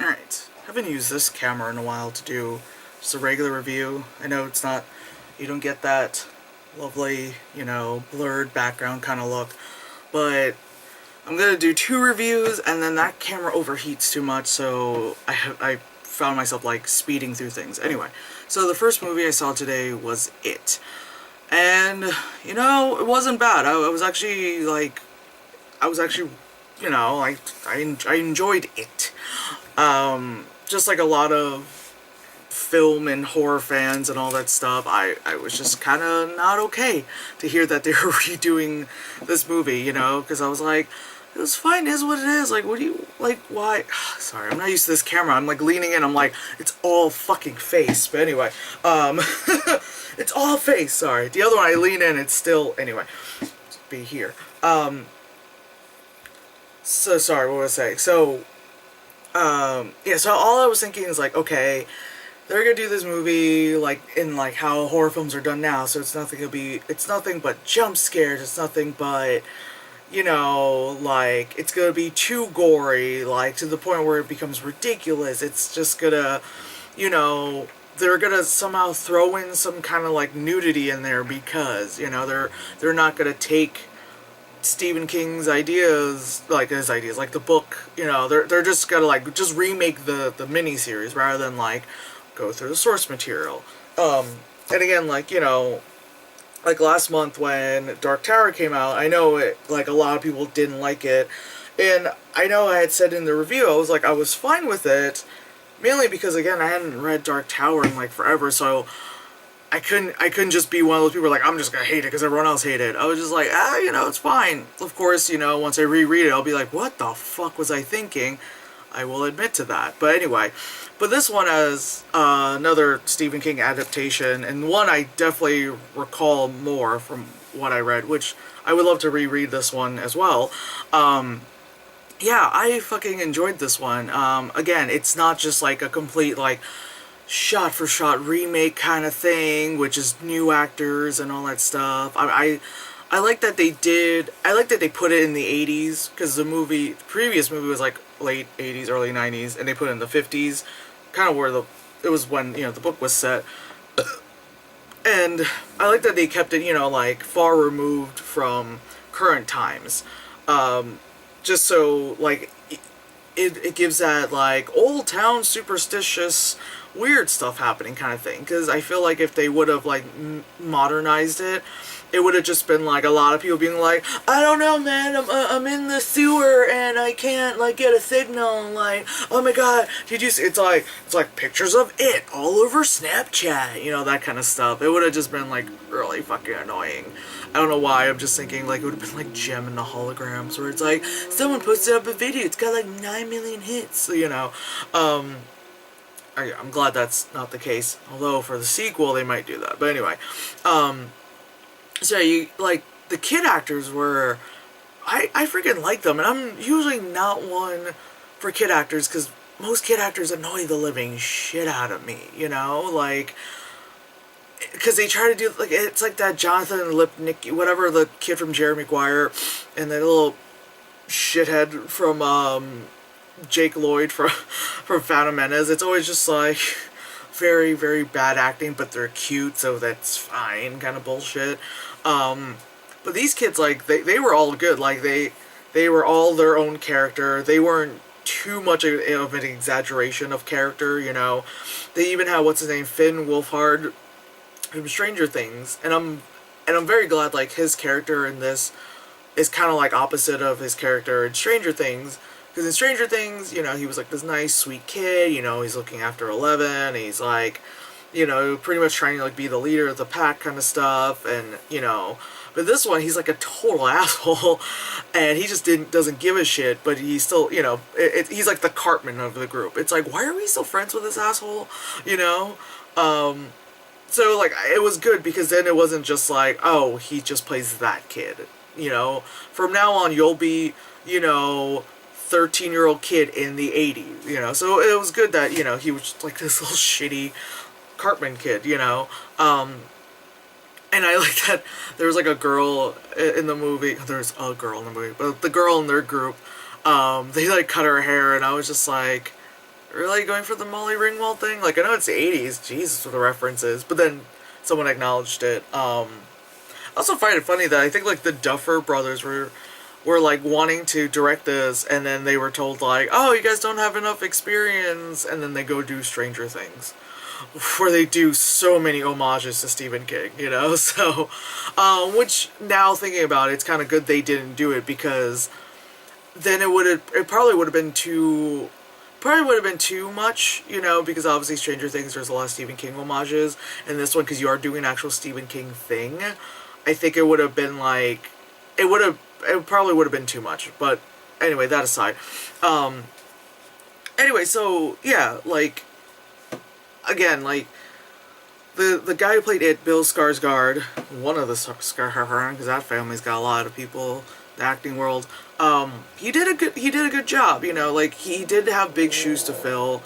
Alright, haven't used this camera in a while to do just a regular review. I know it's not, you don't get that lovely, blurred background kind of look, but I'm gonna do two reviews and then that camera overheats too much, so I found myself like speeding through things. Anyway, so the first movie I saw today was It. And, it wasn't bad. I was actually, I enjoyed it. Just like a lot of film and horror fans and all that stuff, I was just kind of not okay to hear that they were redoing this movie, because I was like, it was fine, it is what it is. Like, what do you, like, why? Sorry, I'm not used to this camera. I'm like leaning in, I'm like, it's all fucking face. But anyway, it's all face, sorry. The other one, I lean in, it's still, anyway, be here. So sorry, what was I saying? So, yeah, so all I was thinking is like, okay, they're gonna do this movie like in like how horror films are done now, so it's nothing but jump scares, it's nothing but, like, it's gonna be too gory, like, to the point where it becomes ridiculous. It's just gonna, they're gonna somehow throw in some kind of like nudity in there because, they're not gonna take Stephen King's ideas, like his ideas, like the book, they're just gonna like just remake the miniseries rather than like go through the source material. And again, like last month when Dark Tower came out, I know it, like a lot of people didn't like it, and I know I had said in the review I was fine with it, mainly because again I hadn't read Dark Tower in like forever, so I couldn't just be one of those people like, I'm just gonna hate it because everyone else hated it. I was just like, it's fine. Of course, once I reread it, I'll be like, what the fuck was I thinking? I will admit to that. But anyway, but this one has another Stephen King adaptation, and one I definitely recall more from what I read, which I would love to reread this one as well. Yeah, I fucking enjoyed this one. Again, it's not just like a complete like shot for shot remake kind of thing, which is new actors and all that stuff. I like that they did. I like that they put it in the 80s because the previous movie was like late 80s, early 90s, and they put it in the 50s, kind of where it was when the book was set. And I like that they kept it like far removed from current times, just so like it gives that like old town superstitious weird stuff happening kind of thing, because I feel like if they would have like modernized it, it would have just been like a lot of people being like, I don't know, man, I'm in the sewer and I can't like get a signal, like, oh my god, did you see? It's like pictures of it all over Snapchat, that kind of stuff. It would have just been like really fucking annoying. I don't know why, I'm just thinking like it would have been like Gem and the Holograms, where it's like someone posted up a video, it's got like 9 million hits, I'm glad that's not the case. Although for the sequel they might do that. But anyway, so you like the kid actors were, I freaking like them, and I'm usually not one for kid actors because most kid actors annoy the living shit out of me. Like, because they try to do like, it's like that Jonathan Lipnicki, whatever, the kid from Jerry Maguire, and that little shithead from Jake Lloyd from Phantom Menace. It's always just like very, very bad acting, but they're cute, so that's fine kind of bullshit. But these kids, like, they were all good. Like, they were all their own character. They weren't too much of an exaggeration of character, They even had, what's his name, Finn Wolfhard from Stranger Things. And I'm very glad, like, his character in this is kind of like opposite of his character in Stranger Things. Because in Stranger Things, he was like this nice, sweet kid, he's looking after Eleven, he's like, pretty much trying to like be the leader of the pack kind of stuff, and, but this one, he's like a total asshole, and he just doesn't give a shit, but he's still, he's like the Cartman of the group. It's like, why are we still friends with this asshole, So, like, it was good because then it wasn't just like, oh, he just plays that kid, From now on, you'll be, 13-year-old kid in the 80s, so it was good that, he was just like this little shitty Cartman kid, and I like that there was like a girl in the movie, there's a girl in the movie, but the girl in their group, they like cut her hair, and I was just like, really going for the Molly Ringwald thing? Like, I know it's the 80s, Jesus, with the references, but then someone acknowledged it. I also find it funny that I think, like, the Duffer Brothers were like wanting to direct this, and then they were told like, oh, you guys don't have enough experience, and then they go do Stranger Things, where they do so many homages to Stephen King, you know. So which, now thinking about it, it's kind of good they didn't do it, because then it probably would have been too much, you know, because obviously Stranger Things, there's a lot of Stephen King homages, and this one, because you are doing an actual Stephen King thing, I think it would have been like, it probably would have been too much. But anyway, that aside. Anyway, so yeah, like, again, like, the guy who played it, Bill Skarsgård, one of the Skarsgård, because that family's got a lot of people in the acting world. He did a good job, you know. Like, he did have big shoes to fill,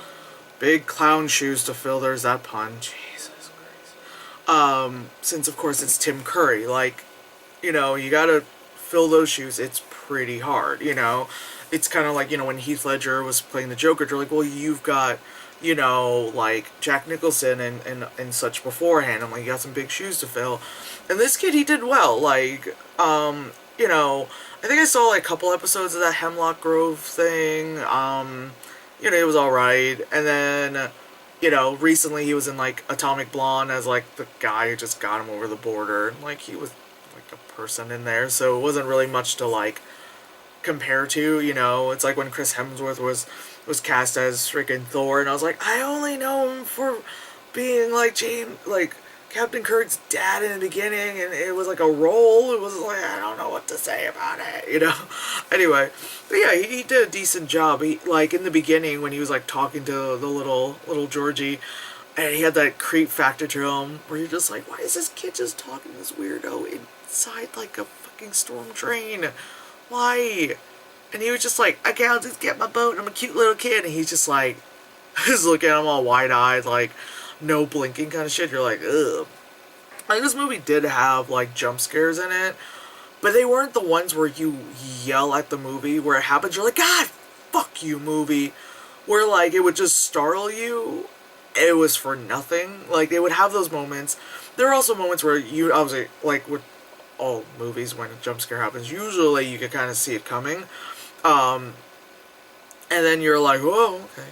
big clown shoes to fill. There's that pun. Jesus Christ. Since of course it's Tim Curry, like, you know, you gotta fill those shoes. It's pretty hard, you know. It's kind of like, you know, when Heath Ledger was playing the Joker, they're like, well, you've got, you know, like Jack Nicholson and such beforehand. I'm like, you got some big shoes to fill. And this kid, he did well. Like, you know, I think I saw like a couple episodes of that Hemlock Grove thing. You know, it was alright. And then, you know, recently he was in like Atomic Blonde as like the guy who just got him over the border. And like, he was like a person in there, so it wasn't really much to like compare to, you know. It's like when Chris Hemsworth was cast as freaking Thor, and I was like, I only know him for being like Captain Kirk's dad in the beginning, and it was like a role. It was like, I don't know what to say about it, you know. Anyway, but yeah, he did a decent job. He, like, in the beginning when he was like talking to the little Georgie, and he had that creep factor to him where you're just like, why is this kid just talking to this weirdo inside like a fucking storm train? Why? And he was just like, okay, I'll just get my boat, I'm a cute little kid. And he's just like, he's looking at him all wide-eyed, like, no blinking kind of shit. You're like, ugh. Like, this movie did have, like, jump scares in it, but they weren't the ones where you yell at the movie where it happens. You're like, God, fuck you, movie. Where, like, it would just startle you. It was for nothing. Like, they would have those moments. There are also moments where you, obviously, like, with all movies, when a jump scare happens, usually you can kind of see it coming. And then you're like, whoa, okay.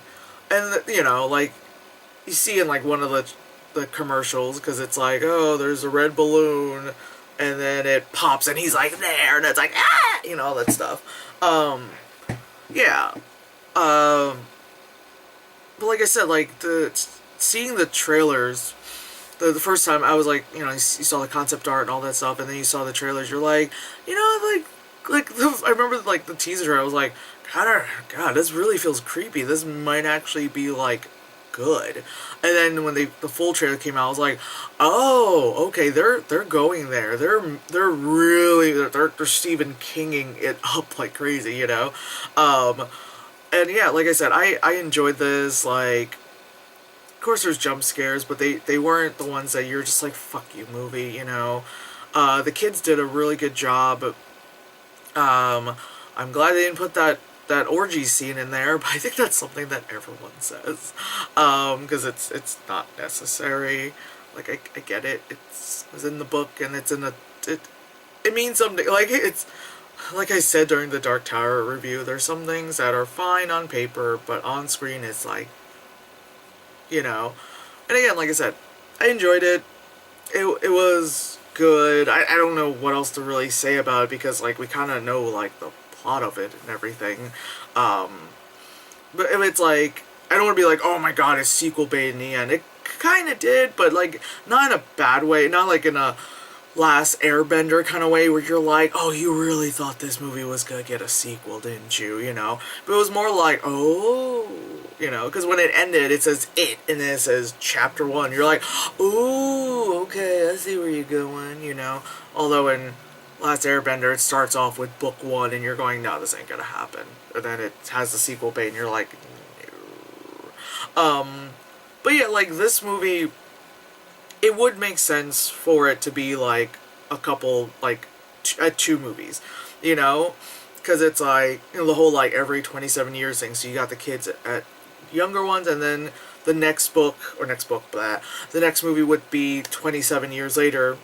And, you know, like, you see in, like, one of the commercials, because it's like, oh, there's a red balloon, and then it pops, and he's, like, there, and it's like, ah! You know, all that stuff. Yeah. But like I said, like, seeing the trailers, the first time, I was like, you know, you saw the concept art and all that stuff, and then you saw the trailers, you're like, you know, I remember, like, the teaser, I was like, God, this really feels creepy. This might actually be, like, good. And then when the full trailer came out, I was like, oh, okay, they're going there. They're Stephen Kinging it up like crazy, you know? And yeah, like I said, I enjoyed this. Like, of course there's jump scares, but they weren't the ones that you're just like, fuck you, movie, you know? The kids did a really good job. I'm glad they didn't put that orgy scene in there, but I think that's something that everyone says, because it's not necessary. Like, I get it. It was in the book, and it's in it means something. Like, it's, like I said during the Dark Tower review, there's some things that are fine on paper, but on screen it's like, you know. And again, like I said, I enjoyed it. It was good. I don't know what else to really say about it, because, like, we kind of know, like, the plot of it and everything. But if it's like, I don't want to be like, oh my god, it's sequel bait in the end. It kind of did, but, like, not in a bad way. Not like in a Last Airbender kind of way where you're like, oh, you really thought this movie was gonna get a sequel, didn't you? You know? But it was more like, oh, you know, because when it ended, it says it, and then it says chapter 1. You're like, ooh, okay, I see where you're going, you know? Although in Last Airbender, it starts off with book 1, and you're going, no, this ain't gonna happen. And then it has the sequel bait, and you're like, no. But yeah, like, this movie, it would make sense for it to be, like, a couple, like, 2 movies, you know? Because it's, like, you know, the whole, like, every 27 years thing, so you got the kids at younger ones, and then the next book, blah, the next movie would be 27 years later,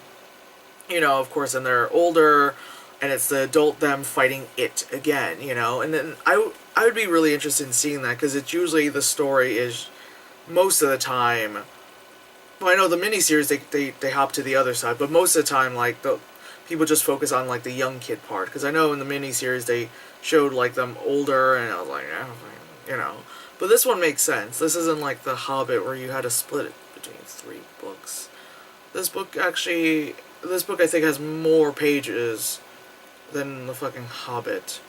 you know, of course, and they're older, and it's the adult them fighting it again, you know, and then I would be really interested in seeing that, because it's usually the story is, most of the time, well, I know the miniseries, they hop to the other side, but most of the time, like, the people just focus on, like, the young kid part, because I know in the miniseries they showed, like, them older, and I was like, you know, but this one makes sense. This isn't like The Hobbit where you had to split it between 3 books. This book I think has more pages than the fucking Hobbit.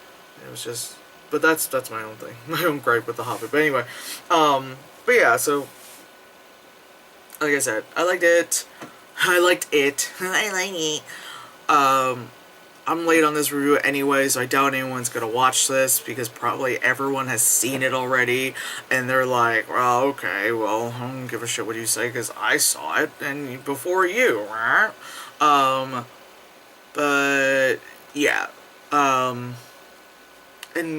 It was just, but that's my own thing, my own gripe with The Hobbit. But anyway, but yeah, so like I said, I liked it. I like it. I'm late on this review anyway, so I doubt anyone's gonna watch this, because probably everyone has seen it already, and they're like, well, okay, well, I don't give a shit what you say, because I saw it, and before you, right? But, yeah, and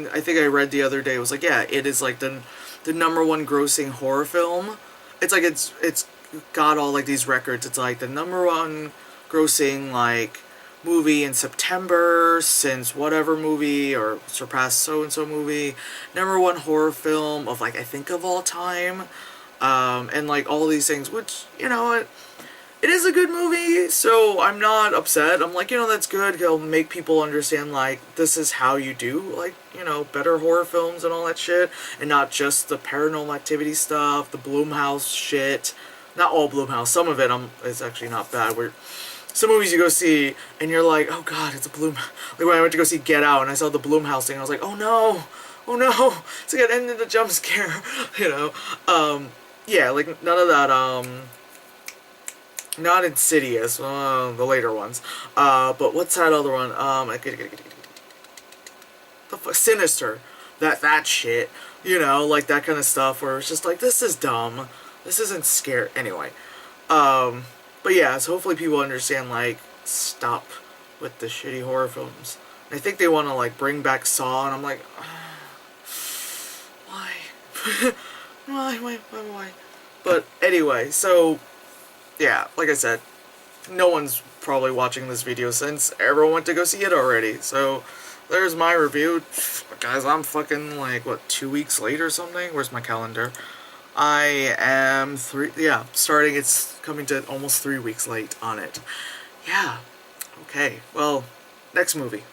I think I read the other day, it was like, yeah, it is like the #1 grossing horror film. It's like, it's got all, like, these records. It's like the #1 grossing, like, movie in September since whatever movie, or surpassed so-and-so movie, #1 horror film of, like, I think of all time, and, like, all these things, which, you know, it is a good movie, so I'm not upset. I'm like, you know, that's good. It'll make people understand, like, this is how you do, like, you know, better horror films and all that shit, and not just the Paranormal Activity stuff, the Blumhouse shit. Not all Blumhouse. Some of it is actually not bad. Some movies you go see, and you're like, oh god, it's a Blumhouse. Like, when I went to go see Get Out, and I saw the Blumhouse thing, I was like, oh no, it's gonna end in a jump scare, you know. Yeah, like, none of that, not Insidious, the later ones, but what's that other one, Sinister, that shit, you know, like, that kind of stuff, where it's just like, this is dumb, this isn't scary, anyway, but yeah, so hopefully people understand, like, stop with the shitty horror films. And I think they want to, like, bring back Saw, and I'm like, why? Why? But anyway, so, yeah, like I said, no one's probably watching this video since everyone went to go see it already. So, there's my review. Guys, I'm fucking, like, what, 2 weeks late or something? Where's my calendar? I am starting, it's coming to almost 3 weeks late on it. Yeah. Okay. Well, next movie.